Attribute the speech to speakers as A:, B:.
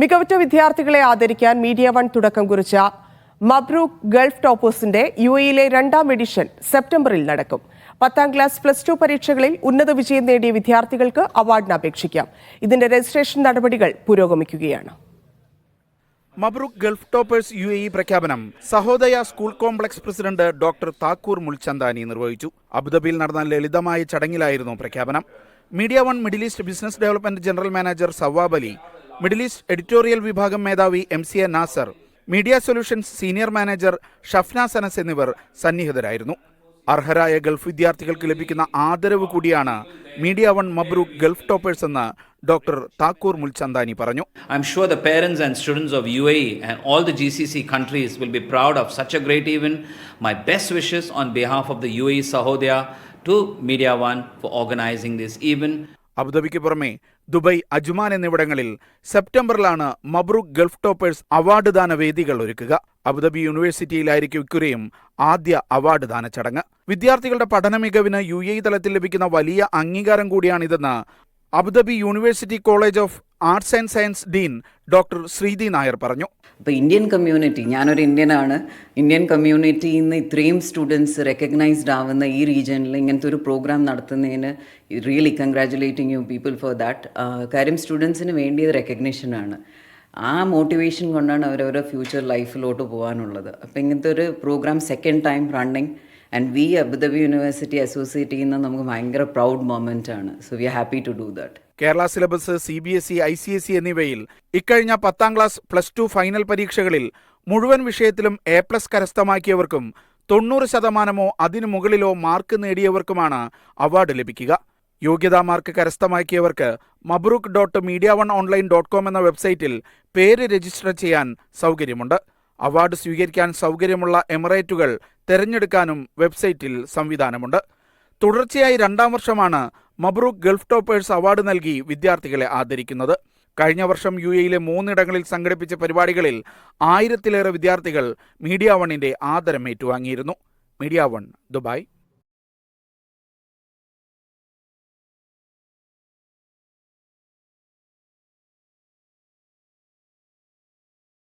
A: മികവുറ്റ വിദ്യാർത്ഥികളെ ആദരിക്കാൻ media one തുടക്കം കുറിച്ച മബ്രൂക്ക് ഗൾഫ് ടോപ്പേഴ്സിന്റെ യുഎഇയിലെ 2ാം എഡിഷൻ സെപ്റ്റംബറിൽ നടക്കും. 10ാം ക്ലാസ് +2 പരീക്ഷകളിൽ ഉന്നത വിജയം നേടിയ വിദ്യാർത്ഥികൾക്ക് അവാർഡിന് അപേക്ഷിക്കാം. ഇതിന്റെ രജിസ്ട്രേഷൻ നടപടികൾ പുരോഗമിക്കുകയാണ്.
B: മബ്രൂക്ക് ഗൾഫ് ടോപ്പേഴ്സ് യുഎഇ പ്രഖ്യാപനം Sahodaya school complex president doctor Thakur Mulchandani നിർവഹിച്ചു. അബുദാബിയിൽ നടന്ന ലളിതമായ ചടങ്ങിലായിരുന്നു പ്രഖ്യാപനം. Media One Middle East business development general manager Sawab Ali, Middle East editorial വിഭാഗം മേധാവി MCA Nasar, media solutions senior manager Shafnas Anas എന്നിവർ സന്നിഹിതരായിരുന്നു. അർഹരായ ഗൾഫ് വിദ്യാർത്ഥികൾക്ക് ലഭിക്കുന്ന ആദരവ് കൂടിയാണ് മീഡിയ വൺ മബ്രൂക്ക് ഗൾഫ് ടോപ്പേഴ്സ് എന്ന് ഡോക്ടർ താക്കൂർ മുൽചന്ദാനി പറഞ്ഞു.
C: I'm sure the parents and students of UAE and all the GCC countries will be proud of such a great event. My best wishes on behalf of the UAE Sahodaya to Media One for organizing this event.
B: അബുദാബിക്ക് പുറമെ Dubai, Ajman എന്നിവിടങ്ങളിൽ സെപ്റ്റംബറിലാണ് മബ്രൂക്ക് Gulf toppers award ദാന വേദികൾ ഒരുക്കുക. Abu Dhabi യൂണിവേഴ്സിറ്റിയിലായിരിക്കും ഇക്കുറിയും ആദ്യ award ദാന ചടങ്ങ്. വിദ്യാർത്ഥികളുടെ പഠന മികവിന് UAE തലത്തിൽ ലഭിക്കുന്ന വലിയ അംഗീകാരം കൂടിയാണിതെന്ന് Abu Dhabi university college of arts and science dean doctor Shridhi Nair പറഞ്ഞു.
D: ഇപ്പോൾ ഇന്ത്യൻ കമ്മ്യൂണിറ്റി, ഞാനൊരു ഇന്ത്യനാണ്, ഇന്ത്യൻ കമ്മ്യൂണിറ്റിയിൽ നിന്ന് ഇത്രയും സ്റ്റുഡൻസ് റെക്കഗ്നൈസ്ഡ് ആവുന്ന ഈ റീജിയനിൽ ഇങ്ങനത്തെ ഒരു പ്രോഗ്രാം നടത്തുന്നതിന് really കൺഗ്രാജുലേറ്റിംഗ് you people for that. കാര്യം സ്റ്റുഡൻസിന് വേണ്ടിയത് റെക്കഗ്നിഷനാണ്. ആ മോട്ടിവേഷൻ കൊണ്ടാണ് അവരവരുടെ ഫ്യൂച്ചർ ലൈഫിലോട്ട് പോകാനുള്ളത്. അപ്പോൾ ഇങ്ങനത്തെ ഒരു program second time running and we Abu Dhabi university associate ചെയ്യുന്ന നമുക്ക് ഭയങ്കര പ്രൗഡ് മൊമെൻ്റ് ആണ്. So we are happy to do that.
B: Kerala syllabus, CBSE, ICSE എന്നിവയിൽ ഇക്കഴിഞ്ഞ 10ാം ക്ലാസ് +2 ഫൈനൽ പരീക്ഷകളിൽ മുഴുവൻ വിഷയത്തിലും A+ കരസ്ഥമാക്കിയവർക്കും 90% അതിനു മുകളിലോ മാർക്ക് നേടിയവർക്കുമാണ് അവാർഡ് ലഭിക്കുക. യോഗ്യതാ മാർക്ക് കരസ്ഥമാക്കിയവർക്ക് mabruk.mediaoneonline.com എന്ന വെബ്സൈറ്റിൽ പേര് രജിസ്റ്റർ ചെയ്യാൻ സൗകര്യമുണ്ട്. അവാർഡ് സ്വീകരിക്കാൻ സൗകര്യമുള്ള എമിറേറ്റുകൾ തിരഞ്ഞെടുക്കാനും വെബ്സൈറ്റിൽ സംവിധാനമുണ്ട്. തുടർച്ചയായി 2ാം വർഷമാണ് മബ്രൂക്ക് ഗൾഫ് ടോപ്പേഴ്സ് അവാർഡ് നൽകി വിദ്യാർത്ഥികളെ ആദരിക്കുന്നത്. കഴിഞ്ഞ വർഷം UAEയിലെ 3 ഇടങ്ങളിൽ സംഘടിപ്പിച്ച പരിപാടികളിൽ 1000-ലേറെ വിദ്യാർത്ഥികൾ മീഡിയ വണ്ണിന്റെ ആദരം ഏറ്റുവാങ്ങിയിരുന്നു. Media one, Dubai.